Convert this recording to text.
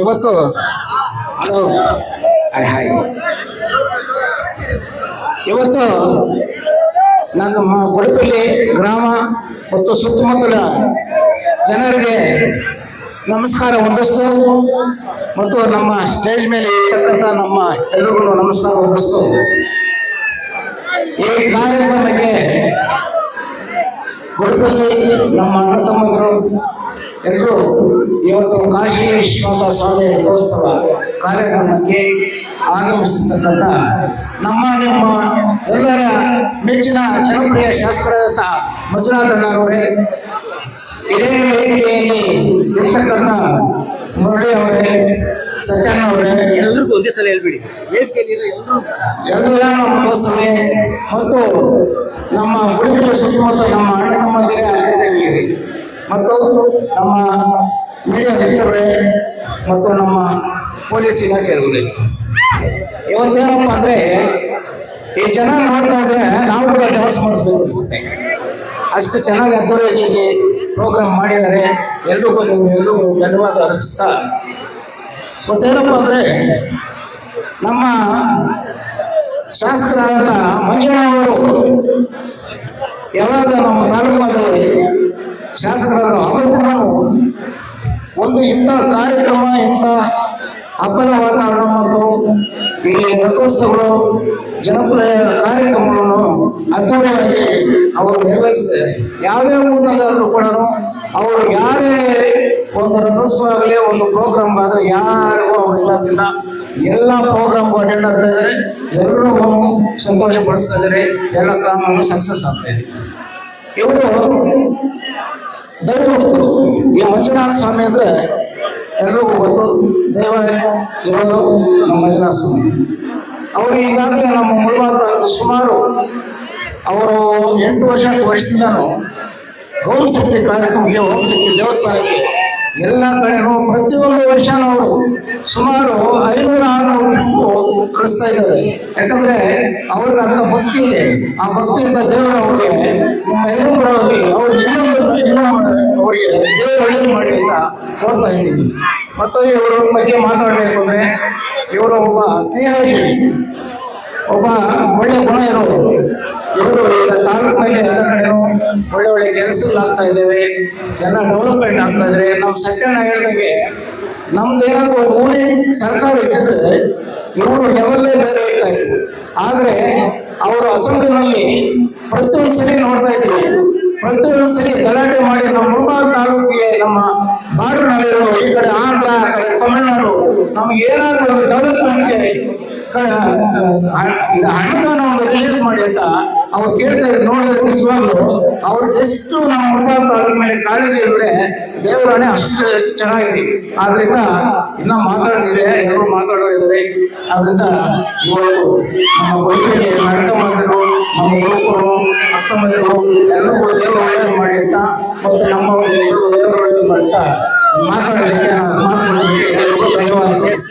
ಇವತ್ತು hello hi hi ಇವತ್ತು ನಮ್ಮ ಗುಡಪಲ್ಲಿ ಗ್ರಾಮ ಮತ್ತು ಸುತ್ತಮುತ್ತಲ ಜನರಿಗೆ ನಮಸ್ಕಾರ ಹೊಂದಿಸ್ತು ಮತ್ತು ನಮ್ಮ ಸ್ಟೇಜ್ ಮೇಲೆ ಇರ್ತಕ್ಕಂಥ ನಮ್ಮ ಎಲ್ಲರಿಗೂ ನಮಸ್ಕಾರ ಹೊಂದಿಸ್ತು. ಈ ಕಾರ್ಯಕ್ರಮಕ್ಕೆ ಗುಡಪಲ್ಲಿ ನಮ್ಮ ಅಣ್ಣ ತಮ್ಮಂದರು ಎಲ್ಲರೂ ಇವತ್ತು ಕಾಶಿ ವಿಶ್ವನಾಥ ಸ್ವಾಮಿ ರಥೋತ್ಸವ ಕಾರ್ಯಕ್ರಮಕ್ಕೆ ಆಗಮಿಸಿರ್ತಕ್ಕಂಥ ನಿಮ್ಮ ಎಲ್ಲರ ಮೆಚ್ಚಿನ ಜನಪ್ರಿಯ ಶಾಸ್ತ್ರದಂತ ಮಂಜುನಾಥ ಅಣ್ಣನವರೇ, ಇದೇ ವೇದಿಕೆಯಲ್ಲಿ ಇರ್ತಕ್ಕಂಥ ಮುರಳಿ ಅವರೇ, ಸತ್ಯಣ್ಣ ಅವರೇ, ಎಲ್ರಿಗೂ ಒಂದೇ ಸಲ ಹೇಳ್ಬಿಡಿ. ವೇದಿಕೆಯಲ್ಲಿ ಎಲ್ಲ ನಮ್ಮ ದೋಸ್ತರೇ ಮತ್ತು ನಮ್ಮ ಗುಡಿಗಳ ಸುತ್ತಮುತ್ತ ನಮ್ಮ ಅಣ್ಣ ತಮ್ಮಂದಿರೇ ಅಕ್ಕಂದಿರಿ ಮತ್ತು ನಮ್ಮ ಮೀಡಿಯಾ ಮಿತ್ರರೇ ಮತ್ತು ನಮ್ಮ ಪೊಲೀಸ್ ಇಲಾಖೆಯವರೇ, ಇವತ್ತೇನಪ್ಪ ಅಂದರೆ ಈ ಜನ ನೋಡ್ತಾ ಇದ್ರೆ ನಾವು ಕೂಡ ಡ್ಯಾನ್ಸ್ ಮಾಡಿಸ್ಬೇಕು ಅನಿಸುತ್ತೆ. ಅಷ್ಟು ಚೆನ್ನಾಗಿ ಅದ್ದೂರಿಯಾಗಿ ಪ್ರೋಗ್ರಾಮ್ ಮಾಡಿದ್ದಾರೆ. ಎಲ್ರಿಗೂ ಧನ್ಯವಾದ ಅರ್ಪಿಸ್ತಾ, ಮತ್ತೇನಪ್ಪ ಅಂದರೆ ನಮ್ಮ ಶಾಸಕರಾದ ಮಂಜಣ್ಣವರು ಯಾವಾಗ ನಮ್ಮ ತಾಲೂಕಿನಲ್ಲಿ ಶಾಸಕರಾದರು ಅವತ್ತಿನ ಒಂದು ಇಂಥ ಕಾರ್ಯಕ್ರಮ, ಇಂಥ ಹಬ್ಬದ ವಾತಾವರಣ ಮತ್ತು ಈ ರಥೋತ್ಸವಗಳು ಜನಪ್ರಿಯ ಕಾರ್ಯಕ್ರಮಗಳನ್ನು ಅದ್ದೂರಿಯಾಗಿ ಅವರು ನಿರ್ವಹಿಸಿದ್ದಾರೆ. ಯಾವುದೇ ಊರಿನಲ್ಲಾದರೂ ಕೂಡ ಅವರು ಯಾರೇ ಒಂದು ರಥೋತ್ಸವ ಆಗಲಿ, ಒಂದು ಪ್ರೋಗ್ರಾಮ್ ಆದರೆ ಯಾರಿಗೂ ಅವರು ಇಲ್ಲಂತಿಲ್ಲ. ಎಲ್ಲ ಪ್ರೋಗ್ರಾಮ್ಗೂ ಅಟೆಂಡ್ ಆಗ್ತಾ ಇದ್ದಾರೆ, ಎಲ್ಲರಿಗೂ ಸಂತೋಷ ಪಡಿಸ್ತಾ ಇದ್ದಾರೆ, ಎಲ್ಲ ಗ್ರಾಮಗಳು ಸಕ್ಸಸ್ ಆಗ್ತಾ ಇದೆ. ಇವರು ದೈವಭಕ್ತರು. ಈ ಮಂಜುನಾಥ ಸ್ವಾಮಿ ಅಂದರೆ ಎಲ್ಲರಿಗೂ ಗೊತ್ತು, ದೇವ ಇರೋದು ನಮ್ಮ ಮಂಜುನಾಥ ಸ್ವಾಮಿ. ಅವರು ಈಗಾಗಲೇ ನಮ್ಮ ಮುಳಬಾಗಿಲು ಸುಮಾರು ಅವರು 8 ವರ್ಷದಿಂದನೂ ಹೋಮ್ ಶಕ್ತಿ ಕಾರ್ಯಕ್ರಮಕ್ಕೆ, ಹೋಮ್ ಶಕ್ತಿ ದೇವಸ್ಥಾನಕ್ಕೆ ಎಲ್ಲ ಕಡೆನೂ ಪ್ರತಿಯೊಂದು ವರ್ಷನೂ ಅವರು ಸುಮಾರು 500-600 ಟ್ರಿಪ್ಪು ಕಳಿಸ್ತಾ ಇದ್ದಾರೆ. ಯಾಕಂದರೆ ಅವ್ರಿಗೆ ಅಂಥ ಭಕ್ತಿ ಇದೆ. ಆ ಭಕ್ತಿಯಿಂದ ದೇವರು ಅವ್ರಿಗೆ ಎಲ್ಲರೂ ಪರವಾಗಿ ಅವ್ರಿಗೆ ಇನ್ನೂ ಅವರಿಗೆ ದೇವರು ಒಳ್ಳೇದು ಮಾಡಿ ಅಂತ ಕೋರ್ತಾ ಇದ್ದೀನಿ. ಮತ್ತು ಇವರ ಬಗ್ಗೆ ಮಾತಾಡಬೇಕು ಅಂದರೆ ಇವರು ಒಬ್ಬ ಸ್ನೇಹಜೀವಿ, ಒಬ್ಬ ಒಳ್ಳೆಯ ಗುಣ ಇರೋರು. ಇವರು ಈಗ ತಾಲೂಕಿನಲ್ಲಿ ಎಲ್ಲ ಕಡೆನೂ ಒಳ್ಳೆ ಕೆಲಸಗಳಾಗ್ತಾ ಇದ್ದೇವೆ, ಎಲ್ಲ ಡೆವಲಪ್ಮೆಂಟ್ ಆಗ್ತಾ ಇದ್ದಾರೆ. ನಮ್ಮ ಸತ್ಯಣ್ಣ ಹೇಳಿದಂಗೆ ನಮ್ದೇನಾದ್ರೂ ಒಂದು ಊರಿನ ಸರ್ಕಾರ ಇದ್ದಿದ್ರೆ ಇವರು ಲೆವೆಲ್ಲೇ ಬೇರೆ ಇರ್ತಾ ಇತ್ತು. ಆದರೆ ಅವರು ಅಸೆಂಬ್ಲಿನಲ್ಲಿ ಪ್ರತಿಯೊಂದು ಸರಿ ನೋಡ್ತಾ ಇದ್ದೀವಿ, ಪ್ರತಿಯೊಂದು ಸರಿ ಗಲಾಟೆ ಮಾಡಿ ನಮ್ಮ ಮುಳಬಾಗಿಲು ತಾಲೂಕಿಗೆ, ನಮ್ಮ ಬಾರ್ಡರ್ನಲ್ಲಿರೋ ಈ ಕಡೆ ಆಂಧ್ರ, ಆ ಕಡೆ ತಮಿಳುನಾಡು, ನಮ್ಗೆ ಏನಾದರೂ ಒಂದು ಡೆವಲಪ್ಮೆಂಟ್ಗೆ ಇದು ಅನುದಾನವನ್ನು ರಿಲೀಸ್ ಮಾಡಿ ಅಂತ ಅವ್ರು ಕೇಳ್ತಾ ಇದ್ರು. ನೋಡಿದ್ರೆ ನಿಜವಾಗ್ಲು ಅವ್ರು ಎಷ್ಟು ನಮ್ಮ ಮುಳಬಾಗಿಲು ತಾಲೂಕು ಮೇಲೆ ಕಾಳಜಿ ಇದ್ರೆ ದೇವರಾಣೆ ಅಷ್ಟು ಚೆನ್ನಾಗಿದೆ. ಆದ್ರಿಂದ ಇನ್ನೂ ಮಾತಾಡೋದಿದೆ, ಎಲ್ಲರೂ ಮಾತಾಡೋದಿದ್ದಾರೆ. ಆದ್ರಿಂದ ಇವತ್ತು ನಮ್ಮ ಬೈಕಿಗೆ ನಡ್ಕೊಂಬಂದರು, ನಮ್ಮ ಯುವಕರು ಅಕ್ಕಮ್ಮಂದಿರು ಎಲ್ಲರಿಗೂ ದೇವರು ಒಳ್ಳೇದು ಮಾಡಿ ಅಂತ, ಮತ್ತು ನಮ್ಮ ದೇವರು ಒಳ್ಳೇದು ಮಾಡ್ತಾ ಮಾತಾಡೋದಕ್ಕೆ ನಾನು ಮಾತನಾಡೋದಕ್ಕೆ ಎಲ್ಲರಿಗೂ ಧನ್ಯವಾದ.